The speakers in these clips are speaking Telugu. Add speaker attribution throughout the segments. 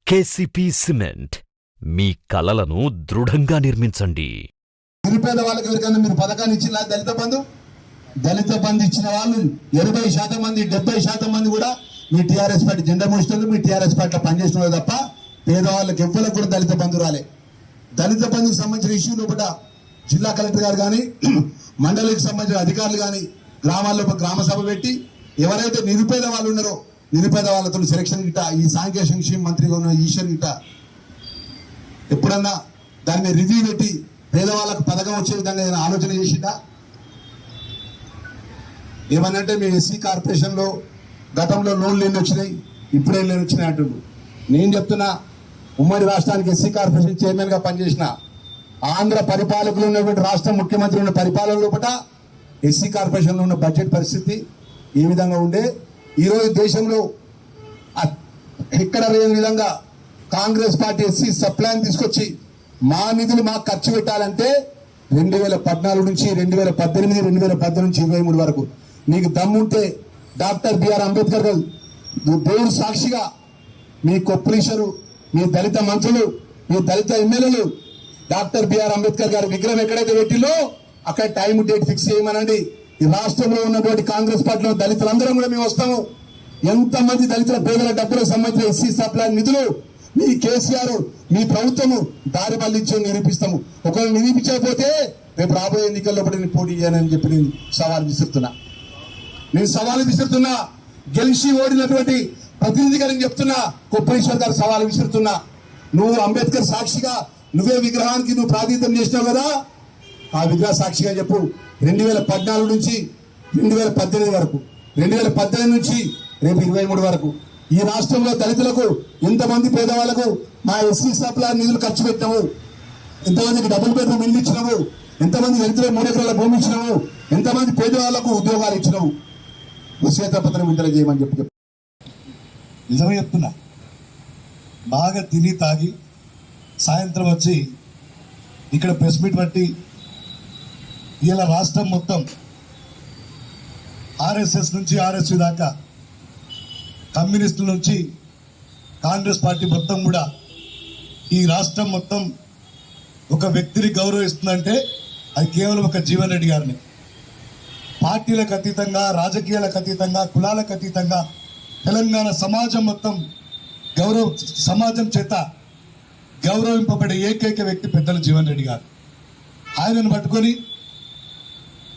Speaker 1: కేసీపీ సిమెంట్ మీ కలలను దృఢంగా నిర్మించండి.
Speaker 2: నిరుపేద వాళ్ళకి ఎవరికైనా మీరు పథకాన్ని ఇచ్చిన దళిత బంధు ఇచ్చిన వాళ్ళు 80% మంది 70% మంది కూడా మీ టీఆర్ఎస్ పార్టీ జెండా మోసినోళ్ళు, మీ టీఆర్ఎస్ పార్టీలో పనిచేసిన వాళ్ళు తప్ప పేదవాళ్ళకి ఎవ్వరికి కూడా దళిత బంధు రాలే. దళిత బంధుకు సంబంధించిన ఇష్యూ లోపల జిల్లా కలెక్టర్ గారు కానీ మండలికి సంబంధించిన అధికారులు కానీ గ్రామాల్లో గ్రామ సభ పెట్టి ఎవరైతే నిరుపేద వాళ్ళు ఉన్నారో నిరుపేద వాళ్ళతో సెలక్షన్ గిట్ట ఈ సాంఘిక సంక్షేమ మంత్రిగా ఉన్న ఈశ్వర్ గిట్ట ఎప్పుడన్నా దాని మీద రివ్యూ పెట్టి పేదవాళ్ళకు పథకం వచ్చే విధంగా ఏదైనా ఆలోచన చేసిందా? ఏమనంటే మీ ఎస్సీ కార్పొరేషన్లో గతంలో లోన్లు ఎన్ని వచ్చినాయి, ఇప్పుడే ఎన్ని వచ్చినాయి అంటుండ్రు. నేను చెప్తున్నా, ఉమ్మడి రాష్ట్రానికి ఎస్సీ కార్పొరేషన్ చైర్మన్గా పనిచేసిన ఆంధ్ర పరిపాలకులు ఉన్నటువంటి రాష్ట్ర ముఖ్యమంత్రి ఉన్న పరిపాలన లోపల ఎస్సీ కార్పొరేషన్లో ఉన్న బడ్జెట్ పరిస్థితి ఏ విధంగా ఉండే, ఈరోజు దేశంలో ఎక్కడ లేని విధంగా కాంగ్రెస్ పార్టీ ఎస్సీ సప్లాన్ తీసుకొచ్చి మా నిధులు మాకు ఖర్చు పెట్టాలంటే 2014 నుంచి 2018, 2018 నుంచి 2023 వరకు మీకు దమ్ముంటే డాక్టర్ బిఆర్ అంబేద్కర్ గారు దేవుడు సాక్షిగా మీ కొప్పలీశ్వరు, మీ దళిత మంత్రులు, మీ దళిత ఎమ్మెల్యేలు డాక్టర్ బిఆర్ అంబేద్కర్ గారి విగ్రహం ఎక్కడైతే పెట్టిలో అక్కడ టైం డేట్ ఫిక్స్ చేయమనండి. ఈ రాష్ట్రంలో ఉన్నటువంటి కాంగ్రెస్ పార్టీలో దళితులందరం కూడా మేము వస్తాము. ఎంతమంది దళితుల పేదల డబ్బులకు సంబంధించిన ఎస్సీ సప్లాన్ నిధులు మీ కేసీఆర్ మీ ప్రభుత్వము దారి మళ్ళించి నిరూపిస్తాము. ఒకవేళ నిరూపించకపోతే రేపు రాబోయే ఎన్నికల్లో నేను పోటీ చేయనని చెప్పి నేను సవాల్ విసురుతున్నా. గెలిచి ఓడినటువంటి ప్రతినిధి గారిని చెప్తున్నా, కొప్పేశ్వర్ గారు సవాల్ విసురుతున్నా. నువ్వు అంబేద్కర్ సాక్షిగా నువ్వే విగ్రహానికి నువ్వు ప్రాతినిధ్యం చేసినావు కదా, ఆ విగ్రహ సాక్షిగా చెప్పు. 2014 నుంచి 2018 వరకు, 2018 నుంచి రేపు 23 వరకు ఈ రాష్ట్రంలో దళితులకు ఎంతమంది పేదవాళ్లకు మా ఎస్సీ సప్లాన్ నిధులు ఖర్చు పెట్టినావు, ఎంతమందికి డబుల్ బెడ్రూమ్ ఇల్లు ఇచ్చినావు, ఎంతమంది దళితులకు 3 ఎకరాల భూమి ఇచ్చినావు, ఎంతమంది పేదవాళ్లకు ఉద్యోగాలు ఇచ్చినావు, శ్వేతపత్రం విడుదల చేయమని చెప్పి
Speaker 3: నిజమే చెప్తున్నా. బాగా తిని తాగి సాయంత్రం వచ్చి ఇక్కడ ప్రెస్ మీట్ బట్టి ఇలా రాష్ట్రం మొత్తం ఆర్ఎస్ఎస్ నుంచి ఆర్ఎస్యు దాకా, కమ్యూనిస్టుల నుంచి కాంగ్రెస్ పార్టీ మొత్తం కూడా ఈ రాష్ట్రం మొత్తం ఒక వ్యక్తిని గౌరవిస్తుందంటే అది కేవలం ఒక జీవన్ రెడ్డి గారిని. పార్టీలకు అతీతంగా, రాజకీయాలకు అతీతంగా, కులాలకు అతీతంగా తెలంగాణ సమాజం మొత్తం సమాజం చేత గౌరవింపబడే ఏకైక వ్యక్తి పెద్దల జీవన్ రెడ్డి గారు. ఆయనను పట్టుకొని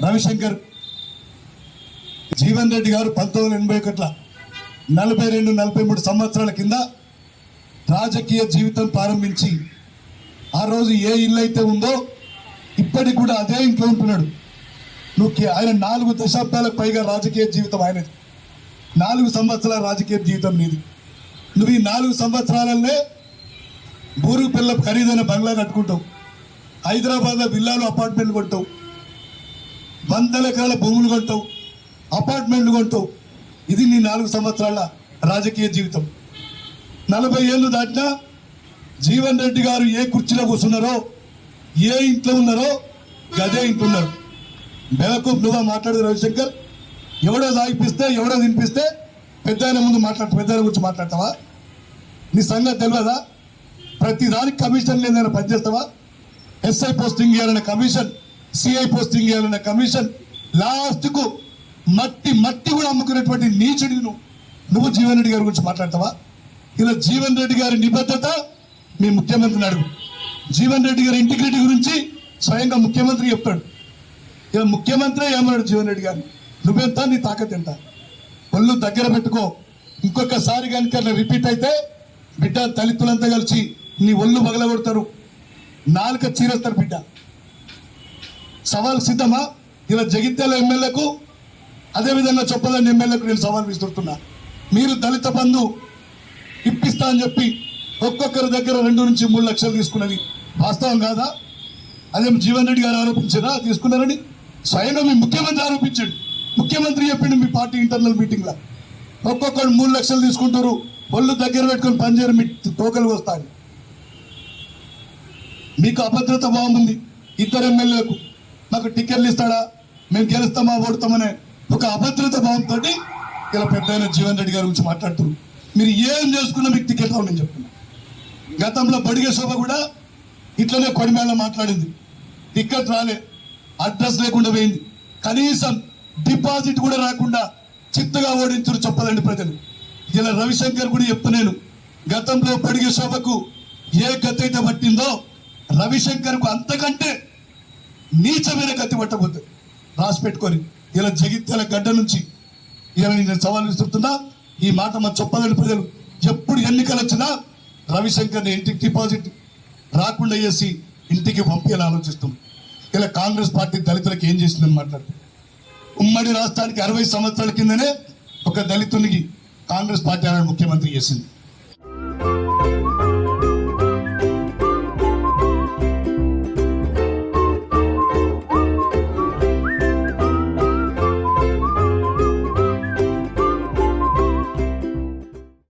Speaker 3: రవిశంకర్ జీవన్ రెడ్డి గారు 1981 42-43 సంవత్సరాల కింద రాజకీయ జీవితం ప్రారంభించి ఆ రోజు ఏ ఇల్లు అయితే ఉందో ఇప్పటికి కూడా అదే ఇంట్లో ఉంటున్నాడు. ఆయన 4 దశాబ్దాలకు పైగా రాజకీయ జీవితం ఆయనది. 4 సంవత్సరాల రాజకీయ జీవితం నీది. నువ్వు ఈ 4 సంవత్సరాలనే బూరు పిల్ల ఖరీదైన బంగ్లా కట్టుకుంటావు, హైదరాబాద్లో విల్లాలు అపార్ట్మెంట్లు కొంటావు, 100 ఎకరాల భూములు కొంటావు, అపార్ట్మెంట్లు కొంటావు. ఇది నీ 4 సంవత్సరాల రాజకీయ జీవితం. 40 ఏళ్ళు దాటినా జీవన్ రెడ్డి గారు ఏ కుర్చీలో కూర్చున్నారో, ఏ ఇంట్లో ఉన్నారో గదే ఇంటున్నారు. బెవకూఫ్ నువ్వా మాట్లాడేది రవిశంకర్? ఎవడో తాగిపిస్తే, ఎవడో తినిపిస్తే పెద్ద ముందు పెద్ద గురించి మాట్లాడతావా? నీ సంగతి తెలియదా? ప్రతి దానికి కమిషన్ లేదైనా పనిచేస్తావా? ఎస్ఐ పోస్టింగ్ ఇవ్వాలన్న కమిషన్, సిఐ పోస్టింగ్ ఇవ్వాలన్న కమిషన్, లాస్ట్కు మట్టి కూడా అమ్ముకునేటువంటి నీచుడి నువ్వు జీవన్ రెడ్డి గారి గురించి మాట్లాడతావా? ఇలా జీవన్ రెడ్డి గారి నిబద్ధత మీ ముఖ్యమంత్రిని అడుగు. జీవన్ రెడ్డి గారి ఇంటిగ్రిటీ గురించి స్వయంగా ముఖ్యమంత్రి చెప్తాడు. ఇలా ముఖ్యమంత్రి ఏమన్నాడు జీవన్ రెడ్డి గారిని, నువ్వెంత, నీ తాకత్ ఎంత, ఒళ్ళు దగ్గర పెట్టుకో. ఇంకొకసారి కనుక రిపీట్ అయితే బిడ్డ దళితులంతా కలిసి నీ ఒళ్ళు పగలగొడతారు, నాలుక చీరేస్తారు బిడ్డ. సవాల్ సిద్ధమా? ఇలా జగిత్యాల ఎమ్మెల్యేకు, అదేవిధంగా చొప్పదండి ఎమ్మెల్యేకు నేను సవాల్ విసురుతున్నా. మీరు దళిత బంధు ఇప్పిస్తా అని చెప్పి ఒక్కొక్కరి దగ్గర 2 నుంచి 3 లక్షలు తీసుకున్నది వాస్తవం కాదా? అదే జీవన్ రెడ్డి గారు ఆరోపించారా తీసుకున్నారని? స్వయంగా మీ ముఖ్యమంత్రి ఆరోపించాడు. ముఖ్యమంత్రి చెప్పిండు మీ పార్టీ ఇంటర్నల్ మీటింగ్లో, ఒక్కొక్కరు 3 లక్షలు తీసుకుంటారు, ఒళ్ళు దగ్గర పెట్టుకొని పనిచేయరు, మీ టోకలు వస్తాయి. మీకు అభద్రత బాగుంది. 2 ఎమ్మెల్యేలకు మాకు టికెట్లు ఇస్తాడా, మేము గెలుస్తామా ఓడతామనే ఒక అభద్రత భావంతో ఇలా పెద్ద జీవన్ రెడ్డి గారి గురించి మాట్లాడుతున్నారు. మీరు ఏం చేసుకున్నా మీకు టికెట్ రావు నేను చెప్తున్నా. గతంలో బడిగే శోభ కూడా ఇట్లనే కొడిమేళ మాట్లాడింది, టికెట్ రాలే, అడ్రస్ లేకుండా పోయింది, కనీసం డిపాజిట్ కూడా రాకుండా చిత్తగా ఓడించుడు చెప్పదండి ప్రజలు. ఇలా రవిశంకర్ కూడా చెప్తున్నాను, గతంలో బడిగే శోభకు ఏ గతి అయితే పట్టిందో రవిశంకర్కు అంతకంటే నీచమైన గతి పట్టబోతుంది. రాసి పెట్టుకొని ఇలా జగిత్యాల గడ్డ నుంచి ఇలా నేను సవాల్ విసురుతున్నా. ఈ మాట మా చెప్పదండి ప్రజలు. ఎప్పుడు ఎన్నికలు వచ్చినా రవిశంకర్ని ఇంటికి డిపాజిట్ రాకుండా చేసి ఇంటికి పంపేలా ఆలోచిస్తాం. ఇలా కాంగ్రెస్ పార్టీ దళితులకు ఏం చేసిందని మాట్లాడుతుంది. ఉమ్మడి రాష్ట్రానికి 60 సంవత్సరాల కిందనే ఒక దళితునికి కాంగ్రెస్ పార్టీ ఆయన ముఖ్యమంత్రి చేసింది.